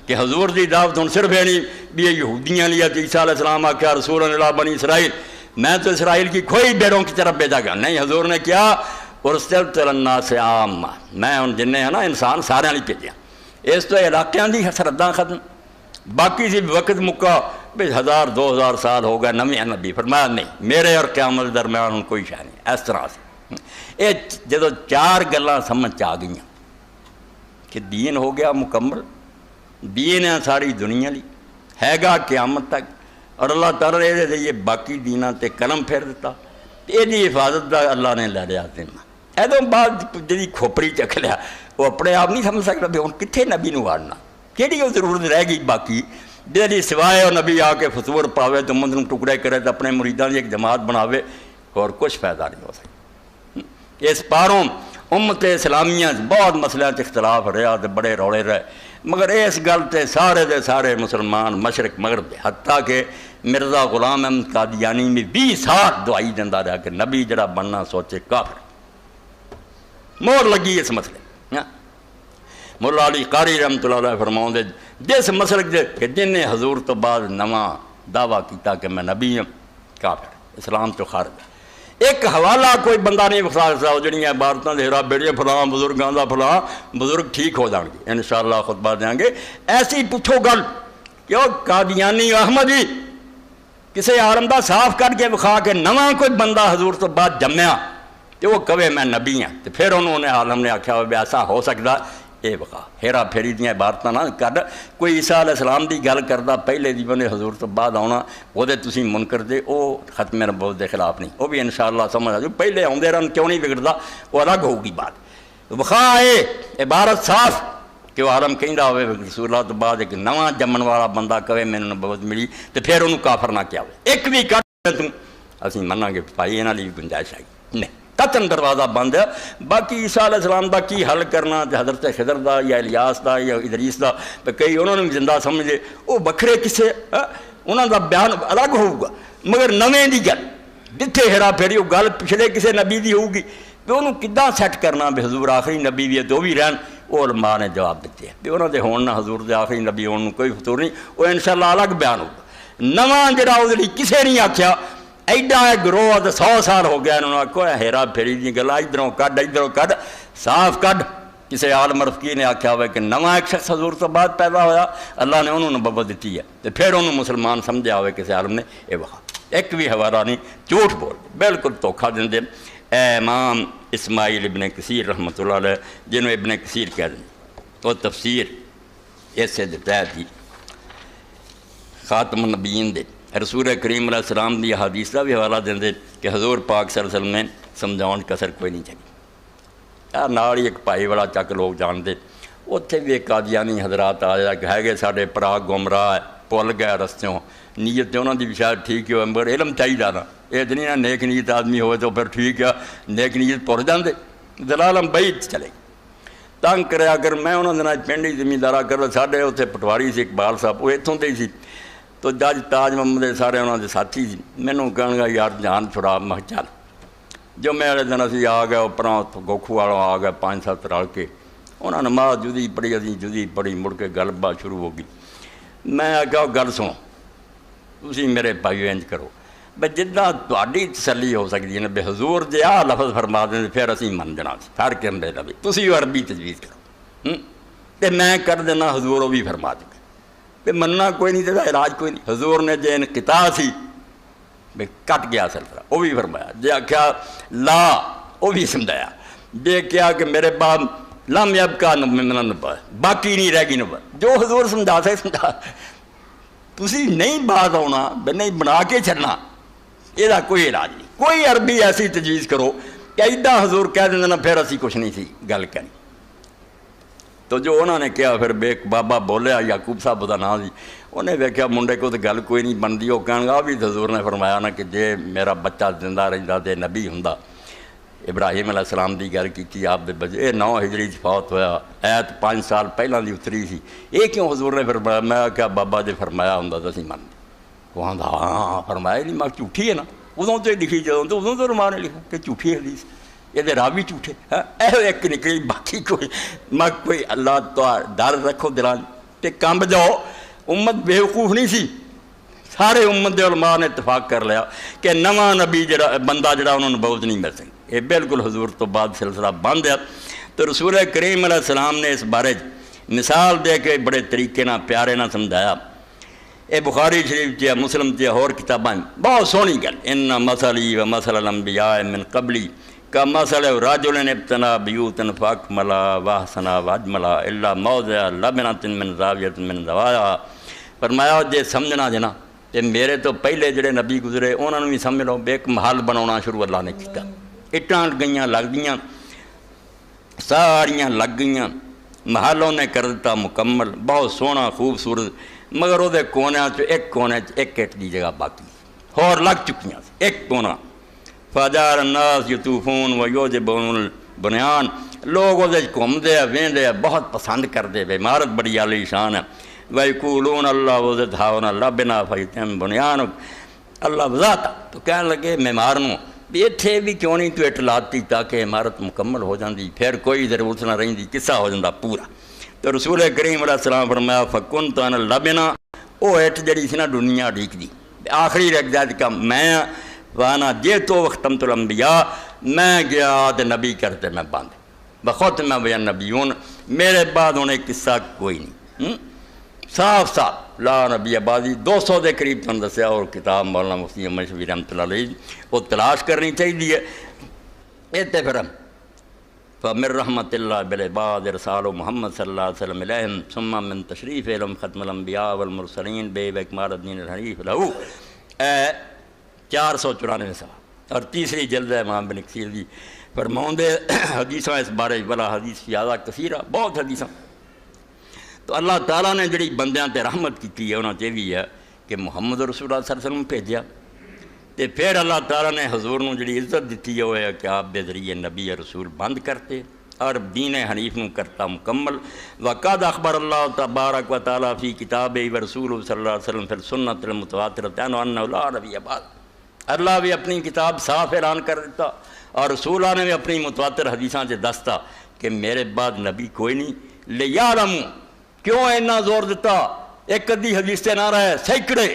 کہ حضور دی دعوت ہوں صرف ہے نہیں بھی یہ یہودیاں لیا تو عیسیٰ علیہ السلام آکھا رسول اللہ بنی اسرائیل، میں تو اسرائیل کی کھوئی بیڑوں کی طرف بھیجا گیا نہیں، حضور نے کیا ارسلت الی الناس عامہ، میں ان جنہیں ہے نا انسان سارے والی بھیجیا، اس تو علاقیاں دی سرحداں ختم، باقی سی وقت مکا بھئی 1000 2000 سال ہو گئے نویں نبی، فرمایا نہیں میرے اور قیامت درمیان ہوں کوئی شے نہیں، اس طرح سے یہ جدو 4 گلاں سمجھ آ گئیاں کہ دین ہو گیا مکمل، دین ہے ساری دنیا لی ہے گا قیامت تک، اور اللہ تعالیٰ نے یہ باقی دیناں تے قلم پھیر دیتا، یہ حفاظت دا اللہ نے لے لیا ذمہ۔ ایدوں بعد جی کھوپڑی چک لیا وہ اپنے آپ نہیں سمجھ سکتا بھی ہوں کتنے نبی نو وارنا، کیڑی وہ ضرورت رہ گئی باقی جی سوائے وہ نبی آ کے فطور پاوے تو مندروں ٹکڑے کرے تو اپنے مریداں کی ایک جماعت بناوے اور کچھ فائدہ نہیں ہو سکتا۔ اس پاروں امت اسلامیہ بہت مسئلہ اختلاف رہا تو بڑے روڑے رہے، مگر اس گل تے سارے دے سارے مسلمان مشرق مغرب دے، حتیٰ کہ مرزا غلام احمد قادیانی میں 20 سال دعائی دیندہ رہا کہ نبی جڑا بننا سوچے کافر، مور لگی اس مسئلے۔ مولا علی قاری رحمۃ اللہ علیہ فرماؤں دے جس مسلک دے کہ جن نے حضور تو بعد نواں دعویٰ کیتا کہ میں نبی ہوں کافر، اسلام تو خارج ہے۔ ایک حوالہ کوئی بندہ نہیں بخلا سکتا جڑیاں عبارتاں دے ہیرا بیڑیاں فلاں بزرگاں دا فلاں بزرگ ٹھیک ہو جان گے انشاءاللہ خطبہ دیں گے، ایسی پوچھو گل کہ وہ قادیانی احمدی کسی عالم دا صاف کر کے بخا کے نواں کوئی بندہ حضور تو بعد جمیا کہ وہ کہے میں نبی ہوں، تو پھر انہوں نے عالم نے آکھیا بھی ایسا ہو سکتا یہ بخا ہیرا پھیری دیاں عبارتاں نہ کر، کوئی عیسیٰ علیہ السلام دی گل کردا پہلے دی بنے حضور تو بعد آنا وہ دے تسی منکر دے او ختم نبوت دے خلاف نہیں، وہ بھی انشاءاللہ سمجھ آ جو پہلے آندے رہن کیوں نہیں بگڑدا وہ الگ ہوگی بات، بخا ہے عبارت صاف کہ وہ عالم کہندا ہوئے رسول اللہ تو بعد ایک نواں جمن والا بندہ کہے مینوں نبوت ملی تو پھر انہوں کافر نہ کیا ہوئے، ایک بھی کٹ تم اسی مناں گے بھائی انہاں لی گنجائش آئی نہیں، قطن دروازہ بند ہے۔ باقی عیسیٰ علیہ السلام دا کی حل کرنا حضرت خضر دا یا الیاس دا یا ادریس دا کئی انہوں نے بھی زندہ سمجھے وہ بکھرے کسے انہوں دا بیان الگ ہوگا، مگر نویں دی گل جتھے ہیرا پھیری وہ گل پچھلے کسے نبی دی ہوگی کہ انہوں کداں سیٹ کرنا بھی حضور آخری نبی بھی ہے تو بھی رہن، وہ علماء نے جواب دیتے ہیں کہ انہوں دے ہون نہ حضور دے آخری نبی ہون کوئی فطور نہیں، وہ انشاءاللہ الگ بیان ہوگا۔ نواں جڑا وہ کسے نہیں آکھیا ایڈا گروہ تو 100 سال ہو گیا انہوں نے آکھو ہیرا پھیری دی گلا ادھروں کڈ صاف کڈ، کسی عالم رفقی نے آکھیا ہوئے کہ نواں ایک شخص حضور تو بعد پیدا ہویا اللہ نے انہوں نے نبوت دیتی ہے تو پھر انہوں مسلمان سمجھا ہوئے کسی عالم نے اے وہاں ایک بھی حوالہ نہیں، جھوٹ بول بالکل دھوکھا دیں دے۔ اے امام اسماعیل ابن کثیر رحمۃ اللہ علیہ جنہوں ابن کثیر کہہ دیں وہ تفسیر ایسے دیتا ہے خاتم النبیین دے رسول کریم علیہ السلام دی حدیث کا بھی حوالہ دیں دے کہ حضور پاک صلی اللہ علیہ وسلم نے سمجھاؤن کسر کوئی نہیں چاہیے، یار نال ہی ایک پائی والا چک لوگ جان دے اتنے بھی ایک قادیانی حضرات آیا کہ ہے گئے ساڑھے پراگ گمراہ ہے پل گئے رستوں نیت تے انہوں دی بھی شاید ٹھیک ہو مگر علم چاہیے جانا یہ تو نہیں نیک نیت آدمی ہوئے تو پھر ٹھیک ہے نیک نیت پڑ جاندے دلالم بعید چلے تنگ کرے اگر میں انہوں نے پنڈی زمیندارہ کر ساڑھے اتنے پٹواری سے اقبال صاحب وہ اتوں تے سی تو جج تاج محمد سارے انہوں نے ساتھی سی مینوں کہن گا یار جان چھڑا میں چل جو میں والے دن اسی آ گئے اوپراں گوکھو والوں آ گئے 5-7 رل کے انہوں نے نماز جدی پڑھی اسی جدی پڑھی مڑ کے گل بات شروع ہو گئی میں آگیا گل سنو تسی میرے بھائی انج کرو بھئی جداں تہاڈی تسلی ہو سکتی ہے بے حضور جے آ لفظ فرما دیں پھر اسی من جنا ہر کرنے لگے تسی عربی تجویز کرو تے میں کر دینا حضور وہ بھی فرما دیں کہ مننا کوئی نہیں تھا علاج کوئی نہیں حضور نے جے انقطاع سی بھئی کٹ گیا سلسلہ وہ بھی فرمایا جے آکھیا لا وہ بھی سمجھایا جے کیا کہ میرے باپ لم یبقا من النبوۃ باقی نہیں رہ گئی نبوت جو حضور سمجھا سے سمجھا تسی نہیں بات ہونا نہیں بنا کے چلنا یہ کوئی علاج نہیں کوئی عربی ایسی تجویز کرو کہ ایڈا حضور کہہ دیں نا پھر اسی کچھ نہیں سی گل کرنی تو جو انہوں نے کیا پھر بے بابا بولیا یعقوب صاحب دا نام سی انہیں ویکھیا منڈے کو تو گل کوئی نہیں بنتی وہ کہن گا بھی حضور نے فرمایا نا کہ جے میرا بچہ زندہ رہندا تے نبی ہوندا ابراہیم علیہ السلام دی گل کیتی آپ دے بچے یہ 9 ہجری فوت ہویا ایت 5 سال پہلاں دی اتری سی یہ کیوں حضور نے فرمایا میں کیا بابا جے فرمایا ہوندا تو اسی من وہ آندا ہاں فرمایا نہیں میں جھوٹھی ہے نا ادوں تو لکھی جدوں تو ادوں تو رمان نے لکھا کہ جھوٹھی حدیث یہ راوی جھوٹے ایک نکلی باقی کوئی میں کوئی اللہ تو ڈر رکھو دلان تے کمب جاؤ، امت بیوقوف نہیں سی، سارے امت دے علماء نے اتفاق کر لیا کہ نواں نبی جڑا بندہ جڑا انہوں نے بہت نہیں مل سکتا، یہ بالکل حضور تو بعد سلسلہ بند ہے۔ تو رسول کریم علیہ السلام نے اس بارے مثال دے کے بڑے طریقے نہ پیارے نہ سمجھایا۔ یہ بخاری شریف چیا، مسلم چیا، اور کتاباں بہت سونی گل، ان مثلی و مثل الانبیاء من قبلی کمثل رجل ابتنى بیوتا فاکملا واحسنا واجملا الا موضع لبنۃ من زاویۃ من زوایا۔ فرمایا جے سمجھنا جنا تے میرے تو پہلے جڑے نبی گزرے انہوں نے بھی سمجھ لو، ایک محل بناونا شروع اللہ نے کیتا، اٹاں گئیاں لگ گئیاں، ساریاں لگ گئیاں، محلوں نے کر دیتا مکمل، بہت سونا خوبصورت، مگر وہ کونیاں چ ایک کونے ایک اٹ دی جگہ باقی اور لگ چکیاں ایک کونا۔ فجار الناس یطوفون ویعجبهم البنیان، لوگ وہ گھومتے ہیں وہندے ہیں، بہت پسند کرتے، عمارت بڑی عالی شان ہے۔ ویقولون اللہ وزدھا لبنا فیتم بنیان، اللہ وزاتا تو کہنے لگے معماروں بھی اتھے بھی کیوں نہیں تو اٹ لاتی تاکہ عمارت مکمل ہو جاندی، پھر کوئی ضرورت نہ رہی، قصہ ہو جاندہ پورا۔ تو رسول کریم علیہ السلام فرمایا فکنت انا لبنا، وہ اٹ جڑی سی نا دنیا ڈیک دی آخری رکھ جات کا میں وانا جے تو وختمت الانبیاء، میں گیا تے نبی کرتے میں بند بخوت میں بیان نبیون، میرے بعد انہیں قصہ کوئی نہیں، صاف صاف لا نبی آبادی 200 دے قریب تن دسیا، اور کتاب مولانا مفتی احمد شفیع رحمۃ اللہ علیہ وہ تلاش کرنی چاہیے۔ ایتے پھر فمن رحمت اللہ بالعباد ارسال محمد صلی اللہ علیہ وسلم علیہم ثم من تشریف علم ختم الانبیاء والمرسلین بے اکمال الدین الحنیف لہو 494 صفحہ، اور تیسری جلد ہے امام بن کثیر دی فرماؤندے حدیثاں اس بارے بلا حدیث زیادہ کثیرہ، بہت حدیثاں۔ تو اللہ تعالیٰ نے جڑی بندیاں تے رحمت کی ہے انہوں نے بھی ہے کہ محمد رسول اللہ صلی اللہ علیہ وسلم بھیجیا، تے پھر اللہ تعالیٰ نے حضور نو جڑی عزت دیتی ہے کہ آپ دے ذریعے نبی رسول بند کرتے اور دین حنیف نو کرتا مکمل۔ وقد اخبر اللہ تبارک و تعالیٰ فی کتاب و رسول صلی اللہ علیہ وسلم فی السنت المتواترۃ انہ لا نبی بعد، اللہ بھی اپنی کتاب صاف اعلان کر دیتا اور رسولہ نے بھی اپنی متواتر حدیثاں سے دستا کہ میرے بعد نبی کوئی نہیں۔ لیعلموا، کیوں اتنا زور دیتا، ایک ادھی حدیث سے نہ رہے سینکڑے،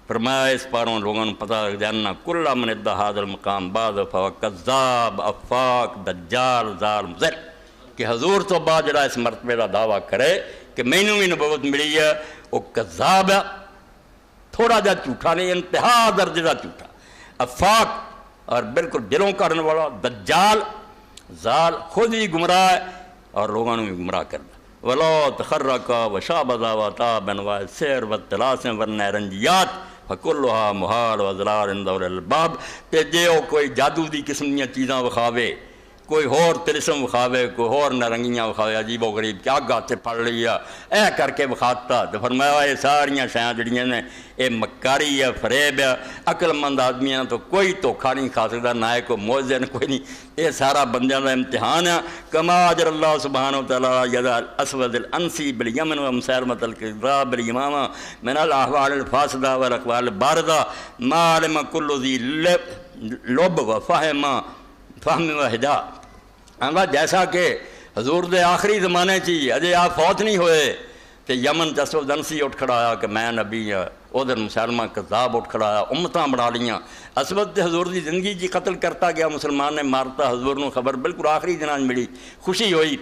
فرمایا اس پاروں لوگوں نے پتہ لگ جاننا کل من ادعا ھذا المقام بعد فهو کذاب افاق دجال ظالم ذل، کہ حضور تو بعد جڑا اس مرتبے کا دعویٰ کرے کہ مینوں بھی نبوت ملی ہے وہ کذاب ہے، تھوڑا جا جھوٹا نہیں، انتہا درجے کا جھوٹا، افاق اور بالکل دلوں کرنے والا، دجال ظال خود ہی گمراہ ہے اور لوگوں نے بھی گمراہ کر دیا۔ وَلَا تَخَرَّقَ وَشَابَذَ وَتَابَ وَانْوَاءِ السِّحْرِ وَالطَّلَاسِمِ وَالنَّارِنجِيَّاتِ فَكُلُّهَا مُحَالٌ وَضَلَالٌ عِنْدَ أُولِي الْأَلْبَابِ، تے جے وہ کوئی جادو دی قسم دیاں چیزاں وکھاوے، کوئی ہور تلسم وکھاوے، کوئی ہور نرنگیاں وکھاوے، عجیب و غریب کیا گات سے پڑھ لیا اے کر کے وکھاتا، تو فرمایا یہ ساریاں شیاں جڑیاں نے یہ مکاری ہے، فریب ہے، عقل مند آدمیاں تو کوئی دھوکھا نہیں کھا سکتا، نہ کوئی موزن کوئی نہیں، یہ سارا بندیاں کا امتحان ہے۔ کما اجر اللہ سبحانہ وتعالیٰ یدا الاسود الانسی بالیمن ومسالمۃ الکذاب بالیمامہ من الاحوال الفاسدہ والاقوال الباردہ ما علم کل ذی لب وفہم و ہدا، جیسا کہ حضور دے آخری زمانے چی اجے آپ فوت نہیں ہوئے تو یمن اسود انسی اٹھ کھڑا آیا کہ میں نبی ہاں، ادھر مسلمان کذاب اٹھ کھڑا آیا، امتاں بنا لیاں، اسود حضور دی زندگی جی قتل کرتا گیا، مسلمان نے مارتا، حضور نو خبر بالکل آخری دنان ملی، خوشی ہوئی،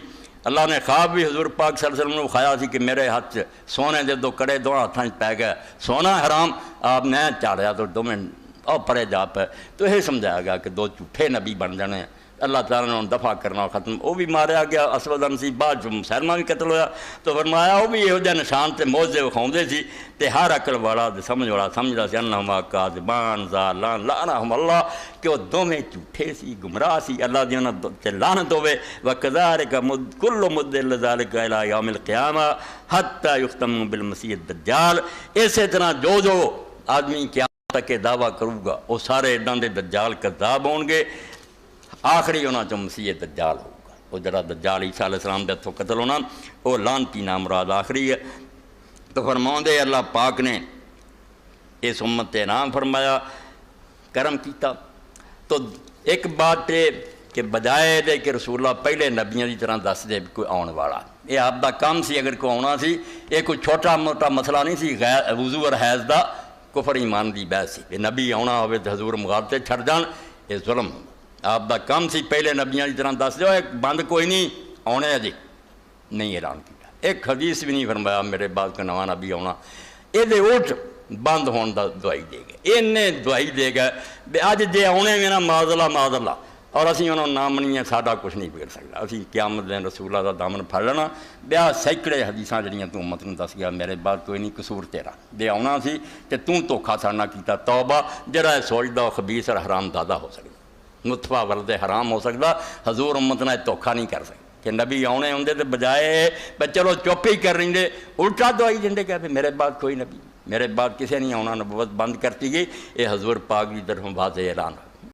اللہ نے خواب بھی حضور پاک صلی اللہ علیہ وسلم نے کھایا سی کہ میرے ہاتھ سونے دے دو کڑے دو ہاتھاں پی گئے، سونا حرام آپ نے چاڑیا تو دو منٹ اور پرے جا پہ، تو یہ سمجھایا گیا کہ دو جھوٹے نبی بن جانے، اللہ تعالیٰ نے انہوں دفع کرنا ختم، وہ بھی ماریا گیا اسود انسی، بعد جو مسلمہ بھی قتل ہویا، تو فرمایا وہ بھی یہ جا نشان تے موجزے وکھاؤندے سی، تے ہر عقل والا سمجھ والا سمجھدا سی انہما کاذبان ذالان لعنہم اللہ، کہ وہ دونوں جھوٹے سی، گمراہ سی، اللہ دی انہاں تے لعنت ہوئے، وَكَذَلِكَ كُلُّ مُدِّلَّ ذَلِكَ إِلَىٰ يَوْمِ الْقِيَامَةِ حَتَّى يُخْتَمُ بِالْمَسِيحِ الدَّجَّالِ، اسی طرح جو آدمی قیامت تک دعویٰ کروں گا وہ سارے اداں دے دجال کذاب ہون گے، آخری انہاں چوں مسیح دجال ہوگا، وہ جڑا دجال عیسیٰ علیہ السلام دے ہتھوں قتل ہونا وہ لعنتی نام مراد آخری ہے۔ تو فرماؤندے اللہ پاک نے اس امت تے انعام فرمایا، کرم کیتا۔ تو ایک بات تے کہ بجائے دے کہ رسول اللہ پہلے نبیاں کی طرح دس دے کوئی آن والا، یہ آپ دا کام سی، اگر کوئی آنا سی یہ کوئی چھوٹا موٹا مسئلہ نہیں سی، وضو اور حیض دا کفر ایمان دی بحث سی، نبی آنا ہوئے تو حضور مغالطے چھڑ جان، یہ ظلم آپ دا کام سی، پہلے نبیاں کی طرح دس دو، ایک بند کوئی نہیں آنے جی نہیں اعلان کیا، ایک حدیث بھی نہیں فرمایا میرے بعد کا نواں نبی آنا، یہ اٹھ بند ہون دا دعائی دے گئے، انہیں دعائی دے گئے اج جے آنے میں نا معاذ اللہ اور اسی انہوں نہ منیے ساڈا کچھ نہیں بگڑ سکتا، اسی قیامت دن رسول اللہ دا دامن پھڑ لینا، بیا سینکڑے حدیثاں جڑیاں تو امت نوں دس گیا میرے بعد کوئی نہیں قصور تیرا، دے آنا سی تے توں دھوکھا ساڈا کیتا، توبہ جڑا سوچدا خبیث اور حرام دادا ہو سکدا، نطفہ ورد حرام ہو سکدا، حضور امت نال دھوکھا نہیں کر سکدا کہ نبی آنے ہوندے تے بجائے چلو چپ ہی کر رہے الٹا دعائی دیں کہ میرے بعد کوئی نبی، میرے بعد کسی نہیں آنا، نبوت بند کرتی گئی، یہ حضور پاک کی طرف واضح اعلان